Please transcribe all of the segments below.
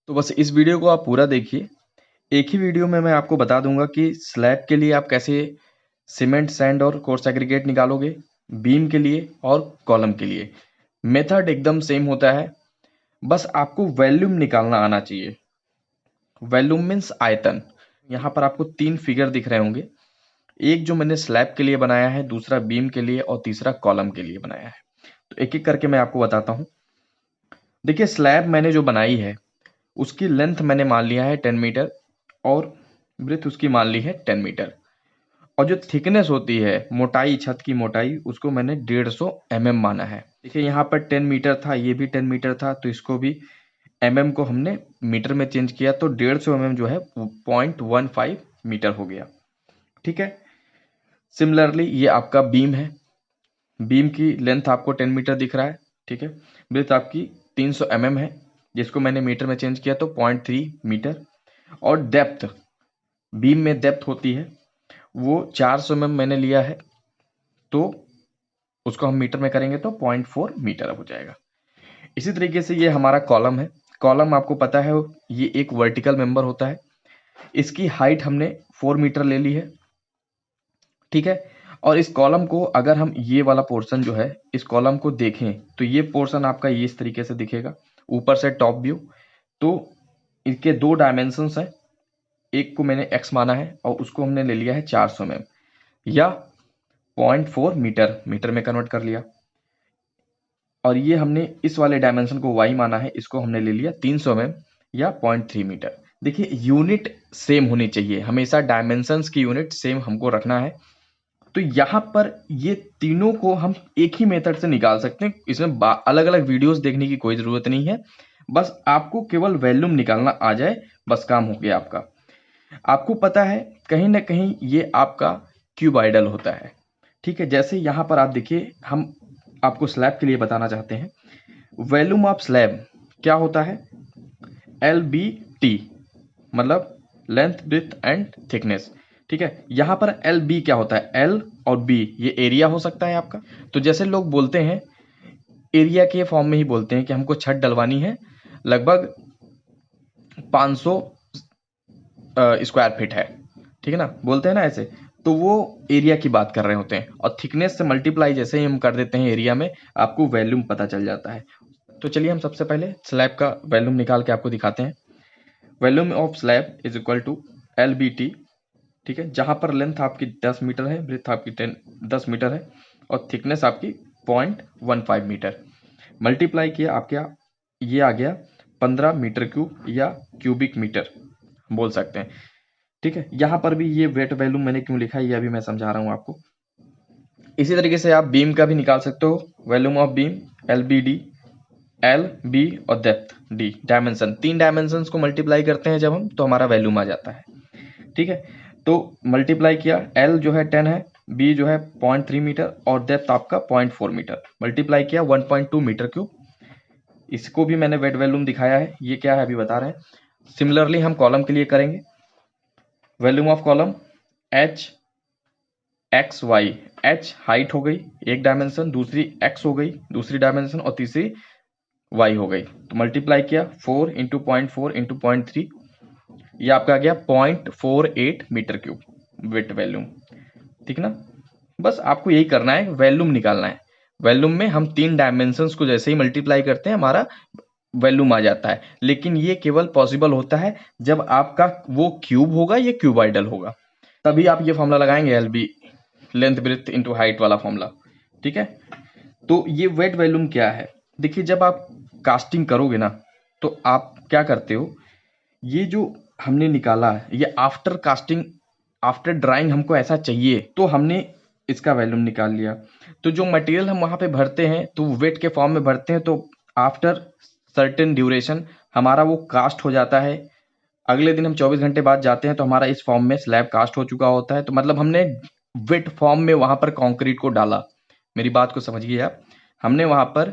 तो बस इस वीडियो को आप पूरा देखिए। एक ही वीडियो में मैं आपको बता दूंगा कि स्लैब के लिए आप कैसे सीमेंट, सैंड और कोर्स एग्रीगेट निकालोगे, बीम के लिए और कॉलम के लिए। मेथड एकदम सेम होता है, बस आपको वॉल्यूम निकालना आना चाहिए। वॉल्यूम मीन्स आयतन। यहाँ पर आपको 3 फिगर दिख रहे होंगे, एक जो मैंने स्लैब के लिए बनाया है, दूसरा बीम के लिए और तीसरा कॉलम के लिए बनाया है। तो एक एक करके मैं आपको बताता हूँ। देखिए, स्लैब मैंने जो बनाई है उसकी लेंथ मैंने मान लिया है 10 मीटर और ब्रेथ उसकी मान ली है 10 मीटर। और जो थिकनेस होती है, मोटाई, छत की मोटाई, उसको मैंने 150 mm माना है। देखिए, यहाँ पर 10 मीटर था, ये भी 10 मीटर था, तो इसको भी mm को हमने मीटर में चेंज किया, तो 150 mm जो है 0.15 मीटर हो गया। ठीक है। सिमिलरली ये आपका बीम है। बीम की लेंथ आपको 10 मीटर दिख रहा है। ठीक है। ब्रेथ आपकी 300 mm है, जिसको मैंने मीटर में चेंज किया तो 0.3 मीटर। और डेप्थ, बीम में डेप्थ होती है वो 400 mm मैंने लिया है, तो उसको हम मीटर में करेंगे तो 0.4 मीटर हो जाएगा। इसी तरीके से ये हमारा कॉलम है। कॉलम आपको पता है ये एक वर्टिकल मेंबर होता है। इसकी हाइट हमने 4 मीटर ले ली है। ठीक है। और इस कॉलम को अगर हम ये वाला पोर्शन जो है, इस कॉलम को देखें तो ये पोर्शन आपका ये इस तरीके से दिखेगा, ऊपर से टॉप व्यू। तो इनके 2 डायमेंशंस हैं, एक को मैंने x माना है और उसको हमने ले लिया है 400 mm या 0.4 मीटर, मीटर में कन्वर्ट कर लिया। और ये हमने इस वाले डायमेंशन को y माना है, इसको हमने ले लिया 300 mm या 0.3 मीटर। देखिए, यूनिट सेम होनी चाहिए, हमेशा डायमेंशंस की यूनिट सेम हमको रखना है। तो यहाँ पर ये तीनों को हम एक ही मेथड से निकाल सकते हैं, इसमें अलग अलग वीडियोस देखने की कोई ज़रूरत नहीं है। बस आपको केवल वॉल्यूम निकालना आ जाए, बस काम हो गया आपका। आपको पता है कहीं ना कहीं ये आपका क्यूबाइडल होता है। ठीक है। जैसे यहाँ पर आप देखिए, हम आपको स्लैब के लिए बताना चाहते हैं। वॉल्यूम ऑफ स्लैब क्या होता है? LBT, मतलब लेंथ, ब्रेथ एंड थिकनेस। ठीक है। यहाँ पर LB क्या होता है? L और B ये एरिया हो सकता है आपका। तो जैसे लोग बोलते हैं, एरिया के फॉर्म में ही बोलते हैं कि हमको छत डलवानी है, लगभग 500 स्क्वायर फीट है। ठीक है ना, बोलते हैं ना ऐसे, तो वो एरिया की बात कर रहे होते हैं। और थिकनेस से मल्टीप्लाई जैसे ही हम कर देते हैं एरिया में, आपको वॉल्यूम पता चल जाता है। तो चलिए हम सबसे पहले स्लैब का वॉल्यूम निकाल के आपको दिखाते हैं। Volume of slab is equal to LBT। ठीक है। जहां पर लेंथ आपकी 10 मीटर है, ब्रेथ आपकी 10 मीटर है और थिकनेस आपकी 0.15 मीटर, मल्टीप्लाई किया आपके ये आ गया 15 मीटर क्यूब या क्यूबिक मीटर बोल सकते हैं। ठीक है। यहां पर भी ये वेट वॉल्यूम मैंने क्यों लिखा है ये अभी मैं समझा रहा हूं आपको। इसी तरीके से आप बीम का भी निकाल सकते हो। Volume of beam LBD, LB और डेप्थ D, डायमेंशन, 3 डायमेंशन को मल्टीप्लाई करते हैं जब हम, तो हमारा वॉल्यूम आ जाता है। ठीक है। तो मल्टीप्लाई किया, L जो है 10 है, B जो है 0.3 मीटर और डेप्थ आपका 0.4 मीटर, मल्टीप्लाई किया 1.2 मीटर क्यूब। इसको भी मैंने वेट वॉल्यूम दिखाया है, ये क्या है अभी बता रहे हैं। सिमिलरली हम कॉलम के लिए करेंगे। Volume of column H X Y, H height हो गई एक डायमेंशन, दूसरी X हो गई दूसरी डायमेंशन और तीसरी Y हो गई। तो मल्टीप्लाई किया 4 इंटू 0.4 इंटू 0.3, ये आपका आ गया 0.48 मीटर क्यूब वेट वॉल्यूम। ठीक ना। बस आपको यही करना है, वॉल्यूम निकालना है। वॉल्यूम में हम 3 डायमेंशंस को जैसे ही मल्टीप्लाई करते हैं हमारा वॉल्यूम आ जाता है। लेकिन ये केवल पॉसिबल होता है जब आपका वो क्यूब होगा, ये क्यूबाइडल होगा, तभी आप ये फॉर्मूला लगाएंगे, LB, length breadth into height वाला फॉर्मूला। ठीक है। तो ये वेट वॉल्यूम क्या है? देखिए, जब आप कास्टिंग करोगे ना, तो आप क्या करते हो, ये जो हमने निकाला है ये आफ्टर कास्टिंग, आफ्टर ड्राइंग हमको ऐसा चाहिए, तो हमने इसका वॉल्यूम निकाल लिया। तो जो मटेरियल हम वहां पे भरते हैं तो वेट के फॉर्म में भरते हैं, तो आफ्टर सर्टेन ड्यूरेशन हमारा वो कास्ट हो जाता है। अगले दिन हम 24 घंटे बाद जाते हैं तो हमारा इस फॉर्म में स्लैब कास्ट हो चुका होता है। तो मतलब हमने वेट फॉर्म में वहां पर कंक्रीट को डाला। मेरी बात को समझिए आप, हमने वहां पर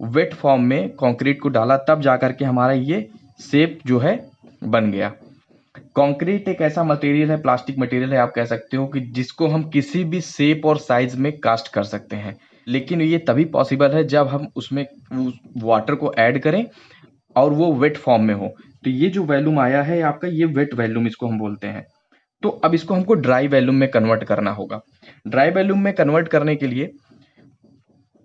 वेट फॉर्म में कंक्रीट को डाला, तब जाकर के हमारा ये शेप जो है बन गया। कंक्रीट एक ऐसा मटेरियल है, प्लास्टिक मटेरियल है, आप कह सकते हो कि जिसको हम किसी भी शेप और साइज में कास्ट कर सकते हैं। लेकिन ये तभी पॉसिबल है जब हम उसमें वाटर को ऐड करें और वो वेट फॉर्म में हो। तो ये जो वॉल्यूम आया है आपका, ये वेट वॉल्यूम इसको हम बोलते हैं। तो अब इसको हमको ड्राई वॉल्यूम में कन्वर्ट करना होगा। ड्राई वॉल्यूम में कन्वर्ट करने के लिए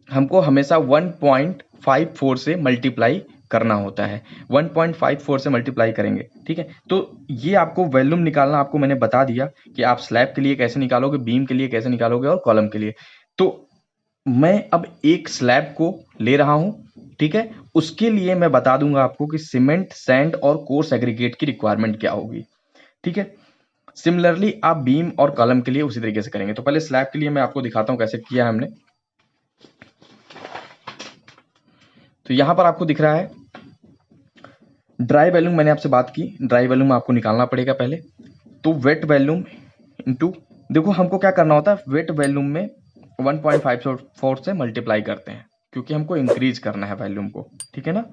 हमको हमेशा 1.54 से मल्टीप्लाई करना होता है। 1.54 से मल्टीप्लाई करेंगे, ठीक है। तो ये आपको वॉल्यूम निकालना आपको मैंने बता दिया कि आप स्लैब के लिए कैसे निकालोगे, बीम के लिए कैसे निकालोगे और कॉलम के लिए। तो मैं अब एक स्लैब को ले रहा हूं, ठीक है। उसके लिए मैं बता दूंगा आपको कि सीमेंट, सैंड और कोर्स एग्रीगेट की रिक्वायरमेंट क्या होगी, ठीक है। सिमिलरली आप बीम और कॉलम के लिए उसी तरीके से करेंगे। तो पहले स्लैब के लिए मैं आपको दिखाता हूं कैसे किया है हमने। तो यहां पर आपको दिख रहा है ड्राई वॉल्यूम, मैंने आपसे बात की, ड्राई वॉल्यूम आपको निकालना पड़ेगा पहले। तो वेट वॉल्यूम इंटू, देखो हमको क्या करना होता है, वेट वॉल्यूम में 1.54 से मल्टीप्लाई करते हैं, क्योंकि हमको इंक्रीज करना है वॉल्यूम को, ठीक है ना,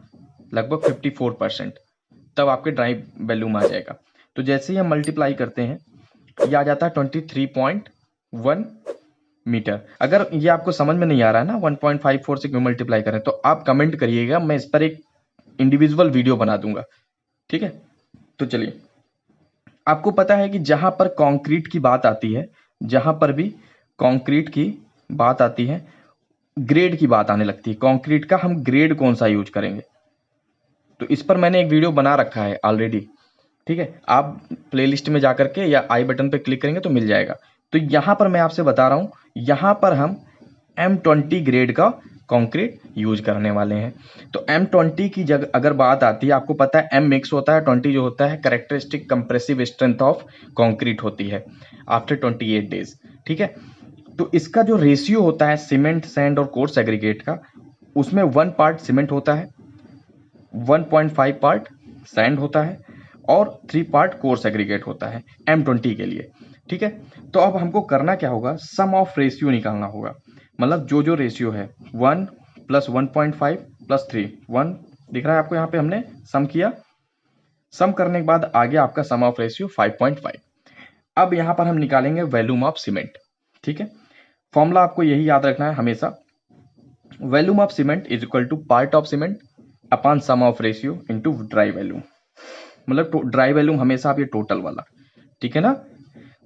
लगभग 54%, तब आपके ड्राई वॉल्यूम आ जाएगा। तो जैसे ही हम मल्टीप्लाई करते हैं, ये आ जाता है 23.1 मीटर। अगर ये आपको समझ में नहीं आ रहा है ना 1.54 से क्यों मल्टीप्लाई करें, तो आप कमेंट करिएगा, मैं इस पर एक इंडिविजुअल वीडियो बना दूंगा, ठीक है। तो चलिए, आपको पता है कि जहां पर कंक्रीट की बात आती है, जहां पर भी कंक्रीट की बात आती है, ग्रेड की बात आने लगती है। कंक्रीट का हम ग्रेड कौन सा यूज करेंगे, तो इस पर मैंने एक वीडियो बना रखा है ऑलरेडी, ठीक है। आप प्लेलिस्ट में जाकर के या आई बटन पे क्लिक करेंगे तो मिल जाएगा। तो यहां पर मैं आपसे बता रहा हूं, यहां पर हम M20 ग्रेड का कंक्रीट यूज करने वाले हैं। तो M20 की जगह अगर बात आती है, आपको पता है M मिक्स होता है, 20 जो होता है characteristic compressive strength of concrete होती है आफ्टर 28 डेज, ठीक है। तो इसका जो रेशियो होता है सीमेंट, सैंड और कोर्स एग्रीगेट का, उसमें 1 पार्ट सीमेंट होता है, 1.5 पार्ट सैंड होता है और 3 पार्ट कोर्स एग्रीगेट होता है M20 के लिए, ठीक है। तो अब हमको करना क्या होगा, सम ऑफ रेशियो निकालना होगा। मतलब जो जो रेशियो है 1 + 1.5 + 3, 1 दिख रहा है आपको, यहाँ पे हमने सम किया, सम करने के बाद आ गया आपका सम ऑफ रेशियो 5.5। अब यहाँ पर हम निकालेंगे वॉल्यूम ऑफ सीमेंट, ठीक है। फॉर्मूला आपको यही याद रखना है हमेशा, volume of cement is equal to part of cement upon sum of ratio into dry volume. मतलब ड्राई वॉल्यूम हमेशा आप ये टोटल वाला, ठीक है ना।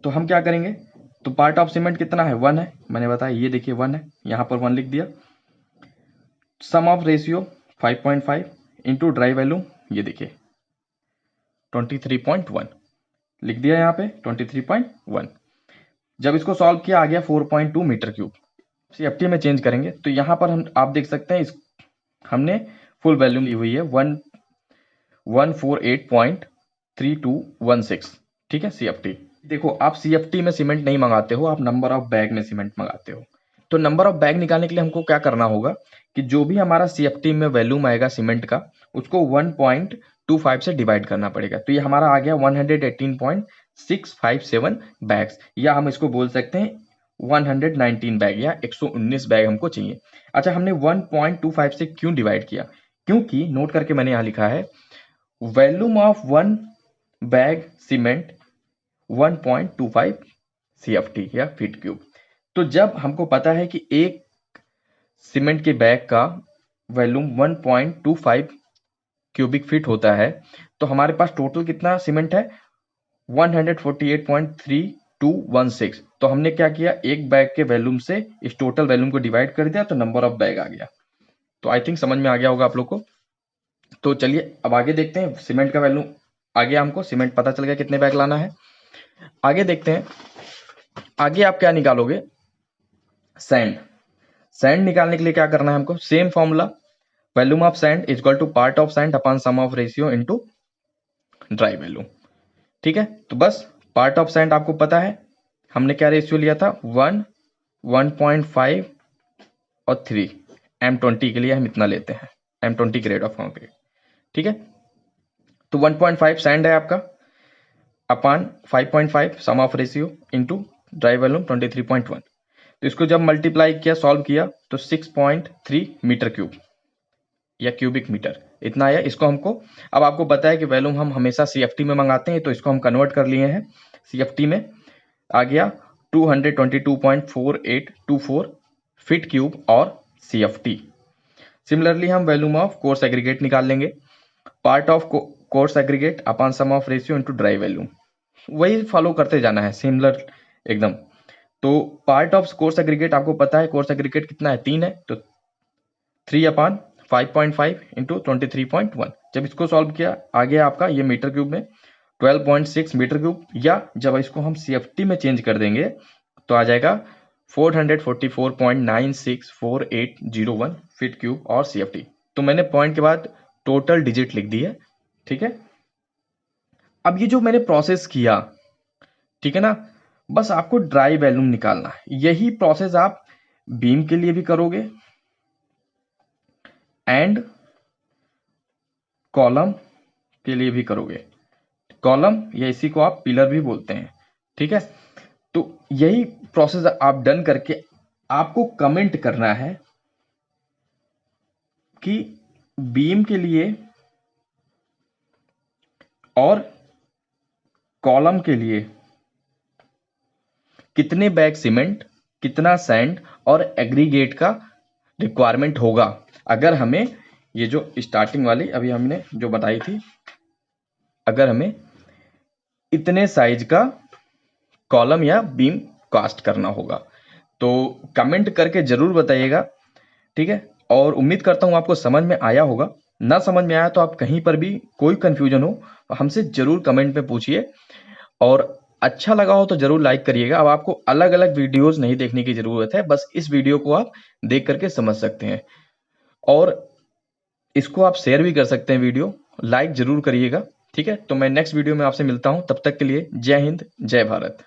तो हम क्या करेंगे, तो पार्ट ऑफ सीमेंट कितना है, 1 है, मैंने बताया, ये देखिए 1 है, यहां पर 1 लिख दिया। Sum of ratio 5.5 into dry volume, ये देखिए 23.1 लिख दिया यहाँ पे 23.1। जब इसको सॉल्व किया आ गया 4.2 मीटर क्यूब। CFT में चेंज करेंगे तो यहाँ पर हम आप देख सकते हैं, इस हमने फुल वॉल्यूम ली हुई है 148.3216, ठीक है। CFT देखो, आप CFT में सीमेंट नहीं मंगाते हो, आप नंबर ऑफ बैग में सीमेंट मंगाते हो। तो नंबर ऑफ बैग निकालने के लिए हमको क्या करना होगा कि जो भी हमारा CFT में वॉल्यूम आएगा सीमेंट का, उसको 1.25 से डिवाइड करना पड़ेगा। तो ये हमारा आ गया 118.657 बैग्स, या हम इसको बोल सकते हैं 119 बैग या 119 बैग हमको चाहिए। अच्छा, हमने 1.25 से क्यों डिवाइड किया, क्योंकि नोट करके मैंने यहाँ लिखा है volume of 1 bag cement 1.25 CFT या फीट क्यूब। तो जब हमको पता है कि एक सीमेंट के बैग का वॉल्यूम 1.25 क्यूबिक फीट होता है, तो हमारे पास टोटल कितना सीमेंट है 148.3216। तो हमने क्या किया, एक बैग के वॉल्यूम से इस टोटल वॉल्यूम को डिवाइड कर दिया, तो नंबर ऑफ बैग आ गया। तो आई थिंक समझ में आ गया होगा आप लोग को। तो चलिए अब आगे देखते हैं, सीमेंट का वैल्यू आ गया, हमको सीमेंट पता चल गया कितने बैग लाना है। आगे देखते हैं, आगे आप क्या निकालोगे, सैंड। सैंड निकालने के लिए क्या करना है हमको, same formula, volume of sand is equal to part of sand upon sum of ratio into dry volume, ठीक है। तो बस पार्ट ऑफ सैंड आपको पता है, हमने क्या रेशियो लिया था 1, 1.5 और 3। M20 के लिए हम इतना लेते हैं, M20 ग्रेड ऑफ कंक्रीट, ठीक है। तो 1.5 सैंड है आपका upon 5.5 sum of ratio into dry volume 23.1। तो इसको जब मल्टीप्लाई किया, सॉल्व किया, तो 6.3 मीटर क्यूब या क्यूबिक मीटर इतना आया। इसको हमको, अब आपको पता है कि वॉल्यूम हम हमेशा CFT में मंगाते हैं, तो इसको हम कन्वर्ट कर लिए हैं CFT में, आ गया 222.4824 फीट क्यूब और CFT। सिमिलरली हम वॉल्यूम ऑफ कोर्स एग्रीगेट निकाल लेंगे, part of coarse aggregate upon sum of ratio into dry value, वही फॉलो करते जाना है, सिमिलर एकदम। तो पार्ट ऑफ कोर्स एग्रीगेट आपको पता है, कोर्स एग्रीगेट कितना है, 3 है, तो 3/5.5 इंटू 23.1। जब इसको सॉल्व किया आ गया आपका ये मीटर क्यूब में 12.6 मीटर क्यूब, या जब इसको हम CFT में चेंज कर देंगे तो आ जाएगा 444.964801 फीट क्यूब और CFT। तो मैंने पॉइंट के बाद टोटल डिजिट लिख दी है, ठीक है। अब ये जो मैंने प्रोसेस किया, ठीक है ना, बस आपको ड्राई वैल्यूम निकालना है। यही प्रोसेस आप बीम के लिए भी करोगे एंड कॉलम के लिए भी करोगे। कॉलम या इसी को आप पिलर भी बोलते हैं, ठीक है। तो यही प्रोसेस आप डन करके आपको कमेंट करना है कि बीम के लिए और कॉलम के लिए कितने बैग सीमेंट, कितना सैंड और एग्रीगेट का रिक्वायरमेंट होगा, अगर हमें ये जो स्टार्टिंग वाली अभी हमने जो बताई थी, अगर हमें इतने साइज का कॉलम या बीम कास्ट करना होगा। तो कमेंट करके जरूर बताइएगा, ठीक है। और उम्मीद करता हूं आपको समझ में आया होगा। ना समझ में आया तो आप कहीं पर भी कोई कंफ्यूजन हो हमसे जरूर कमेंट में पूछिए, और अच्छा लगा हो तो जरूर लाइक करिएगा। अब आपको अलग अलग वीडियोस नहीं देखने की जरूरत है, बस इस वीडियो को आप देख करके समझ सकते हैं, और इसको आप शेयर भी कर सकते हैं, वीडियो लाइक जरूर करिएगा, ठीक है। तो मैं नेक्स्ट वीडियो में आपसे मिलता हूं, तब तक के लिए जय हिंद, जय भारत।